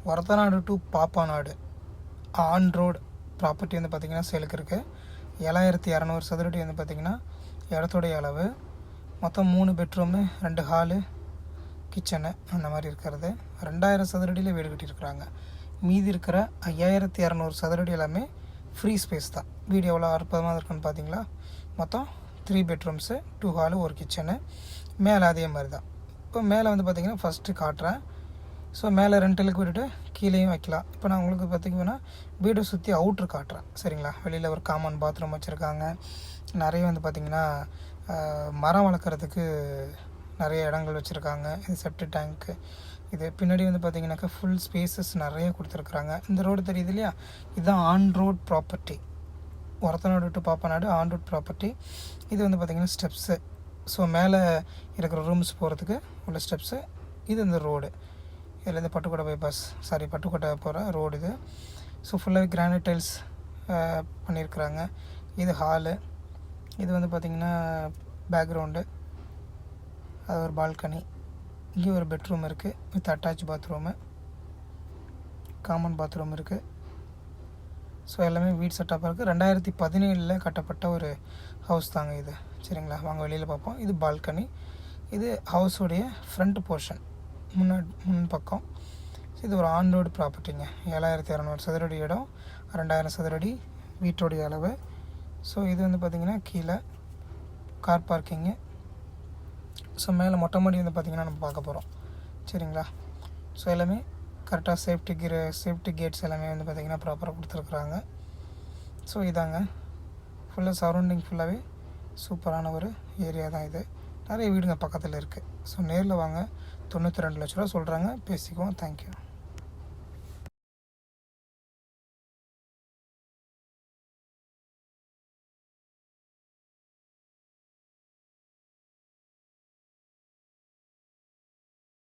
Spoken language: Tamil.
Orathanadu to Pappanadu on road property வந்து பார்த்திங்கன்னா சேலுக்கு இருக்குது. 7200 சதுரடி வந்து பார்த்திங்கன்னா இடத்துடைய அளவு. மொத்தம் 3 பெட்ரூமு 2 ஹாலு கிச்சனு அந்த மாதிரி இருக்கிறது. 2000 சதுரடியில் வீடு கட்டியிருக்கிறாங்க. மீதி இருக்கிற 5200 சதுரடி எல்லாமே ஃப்ரீ ஸ்பேஸ் தான். வீடு எவ்வளோ அற்புதமாக இருக்குன்னு பார்த்தீங்களா. மொத்தம் 3 பெட்ரூம்ஸு 2 ஹாலு 1 கிச்சனு. மேலே அதே மாதிரி தான். இப்போ மேலே வந்து பார்த்திங்கன்னா ஃபஸ்ட்டு காட்டுறேன். ஸோ மேலே ரெண்டலுக்கு விட்டுட்டு கீழேயும் வைக்கலாம். இப்போ நான் உங்களுக்கு பார்த்திங்கன்னா வீடை சுற்றி அவுட்ரு காட்டுறேன் சரிங்களா. வெளியில் ஒரு காமன் பாத்ரூம் வச்சுருக்காங்க. நிறைய வந்து பார்த்திங்கன்னா மரம் வளர்க்குறதுக்கு நிறைய இடங்கள் வச்சுருக்காங்க. இது செப்டி டேங்க்கு. இது பின்னாடி வந்து பார்த்திங்கனாக்கா ஃபுல் ஸ்பேசஸ் நிறைய கொடுத்துருக்குறாங்க. இந்த ரோடு தெரியுது இல்லையா, இதுதான் on road property. Orathanadu to Pappanadu on road property. இது வந்து பார்த்திங்கன்னா ஸ்டெப்ஸு. ஸோ மேலே இருக்கிற ரூம்ஸ் போகிறதுக்கு உள்ள ஸ்டெப்ஸு. இது இந்த ரோடு. இதுலேருந்து பட்டுக்கோட்டை பைபாஸ் பட்டுக்கோட்டை போகிற ரோடு இது. ஸோ ஃபுல்லாகவே கிரானைட் டைல்ஸ் பண்ணியிருக்கிறாங்க. இது ஹாலு. இது வந்து பார்த்திங்கன்னா பேக்ரவுண்டு. அது ஒரு பால்கனி. இங்கே ஒரு பெட்ரூம் இருக்குது with attach bathroom. Common bathroom இருக்குது. ஸோ எல்லாமே வீடு செட்டப்பாக இருக்குது. 2017 கட்டப்பட்ட ஒரு ஹவுஸ் தாங்க இது சரிங்களா. வாங்க வெளியில் பார்ப்போம். இது பால்கனி. இது ஹவுஸுடைய ஃப்ரண்ட் போர்ஷன், முன் பக்கம். இது ஒரு ஆன் ரோடு ப்ராப்பர்ட்டிங்க. 7200 சதுரடி இடம், 2000 சதுரடி வீட்டோடைய அளவு. ஸோ இது வந்து பார்த்திங்கன்னா கீழே கார் பார்க்கிங்கு. ஸோ மேலே மொட்டை மாடி வந்து பார்த்திங்கன்னா நம்ம பார்க்க போகிறோம் சரிங்களா. ஸோ எல்லாமே கரெக்டாக சேஃப்டி கேட்ஸ் எல்லாமே வந்து பார்த்திங்கன்னா ப்ராப்பராக கொடுத்துருக்குறாங்க. ஸோ இதாங்க ஃபுல்லாக சரௌண்டிங் ஃபுல்லாகவே சூப்பரான ஒரு ஏரியா தான் இது. நிறைய வீடுங்க பக்கத்தில் இருக்குது. ஸோ நேரில் வாங்க. 92 லட்ச ரூபா சொல்கிறாங்க, பேசிக்குவோம். தேங்க்யூ.